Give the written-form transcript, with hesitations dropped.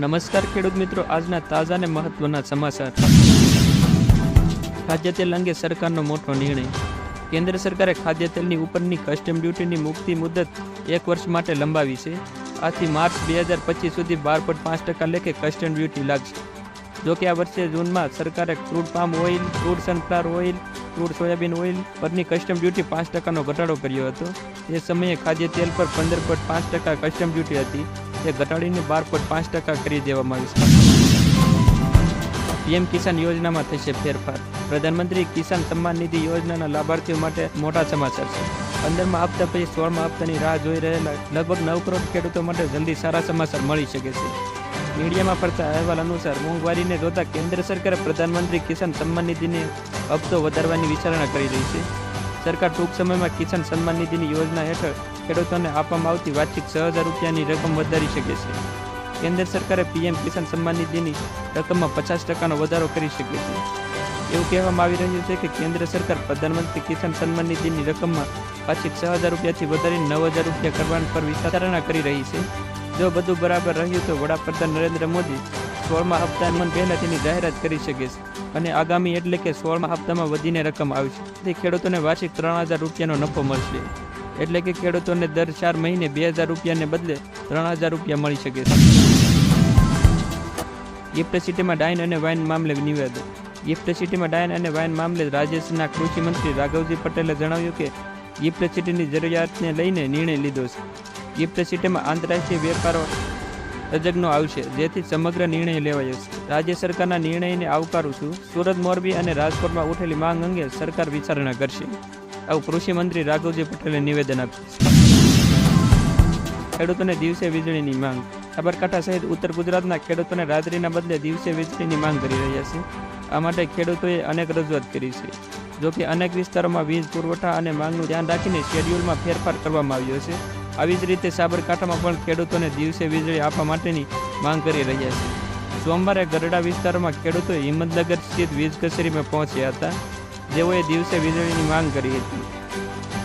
નમસ્કાર ખેડૂત મિત્રો, આજના તાજા અને મહત્વના સમાચાર. ખાદ્ય તેલ અંગે સરકારનો મોટો નિર્ણય. કેન્દ્ર સરકારે ખાદ્ય તેલની ઉપરની કસ્ટમ ડ્યુટીની મુક્તિ મુદત 1 વર્ષ માટે લંબાવી છે. આથી માર્ચ 2025 સુધી 12.5% લેખે કસ્ટમ ડ્યુટી લાગશે. જોકે આ વર્ષે જૂનમાં સરકારે crude palm oil, crude sunflower oil, crude soybean oil પરની કસ્ટમ ડ્યુટી 5%નો ઘટાડો કર્યો હતો. તે સમયે ખાદ્ય તેલ પર 15.5% કસ્ટમ ડ્યુટી હતી, તે ઘટાડીને 12.5% કરી દેવામાં આવી છે. પીએમ કિસાન યોજનામાં થશે ફેરફાર. પ્રધાનમંત્રી કિસાન સન્માન નિધિ યોજનાના લાભાર્થીઓ માટે મોટા સમાચાર છે. 15મા હપ્તા પછી 16મા હપ્તાની રાહ જોઈ રહેલા લગભગ 9 કરોડ ખેડૂતો માટે જલ્દી સારા સમાચાર મળી શકે છે. મીડિયામાં ફરતા અહેવાલ અનુસાર મોંઘવારીને જોતા કેન્દ્ર સરકારે પ્રધાનમંત્રી કિસાન સન્માન નિધિને હપ્તો વધારવાની વિચારણા કરી રહી છે. સરકાર ટૂંક સમયમાં કિસાન સન્માન નિધિની યોજના હેઠળ ખેડૂતોને આપવામાં આવતી વાર્ષિક 6,000 રૂપિયાની રકમ વધારી શકે છે. કેન્દ્ર સરકારે પીએમ કિસાન સન્માન નિધિની રકમમાં 50%નો વધારો કરી શકે છે. એવું કહેવામાં આવી રહ્યું છે કે કેન્દ્ર સરકાર પ્રધાનમંત્રી કિસાન સન્માન નિધિની રકમમાં વાર્ષિક 6,000 રૂપિયાથી વધારીને 9,000 રૂપિયા કરવા પર વિચારણા કરી રહી છે. જો બધું બરાબર રહ્યું તો વડાપ્રધાન નરેન્દ્ર મોદી 16મા હપ્તામાં પહેલા તેની જાહેરાત કરી શકે છે અને આગામી એટલે કે 16મા હપ્તામાં વધીને રકમ આવશે. તે ખેડૂતોને વાર્ષિક 3,000 રૂપિયાનો નફો મળશે. એટલે કે ખેડૂતોને દર 4 મહિને 2,000 રૂપિયાને બદલે 3,000 રૂપિયા મળી શકે છે. ગિફ્ટ સિટીમાં ડાયન અને વાઇન મામલે નિવેદન. ગિફ્ટ સિટીમાં ડાયન અને વાઇન મામલે રાજ્યના કૃષિ મંત્રી રાઘવજી પટેલે જણાવ્યું કે ગિફ્ટ સિટીની જરૂરિયાતને લઈને નિર્ણય લીધો છે. ગિફ્ટ સિટીમાં આંતરરાષ્ટ્રીય વેપારો તજજ્ઞો આવશે, જેથી સમગ્ર નિર્ણય લેવાયો છે. રાજ્ય સરકારના નિર્ણયને આવકારું છું. સુરત, મોરબી અને રાજકોટમાં ઉઠેલી માંગ અંગે સરકાર વિચારણા કરશે. આવું કૃષિ મંત્રી રાઘવજી પટેલે નિવેદન આપ્યું. ખેડૂતોને દિવસે વીજળીની માંગ. સાબરકાંઠા સહિત ઉત્તર ગુજરાતના ખેડૂતોને રાત્રિના બદલે દિવસે વીજળીની માંગ કરી રહ્યા છે. આ માટે ખેડૂતોએ અનેક રજૂઆત કરી છે. જોકે અનેક વિસ્તારોમાં વીજ પુરવઠા અને માંગનું ધ્યાન રાખીને શેડ્યુલમાં ફેરફાર કરવામાં આવ્યો છે. આવી જ રીતે સાબરકાંઠામાં પણ ખેડૂતોને દિવસે વીજળી આપવા માટેની માંગ કરી રહ્યા છે. સોમવારે ગરડા વિસ્તારોમાં ખેડૂતોએ હિંમતનગર સ્થિત વીજ કચેરીમાં પહોંચ્યા હતા, જેઓએ દિવસે વીજળીની માંગ કરી હતી.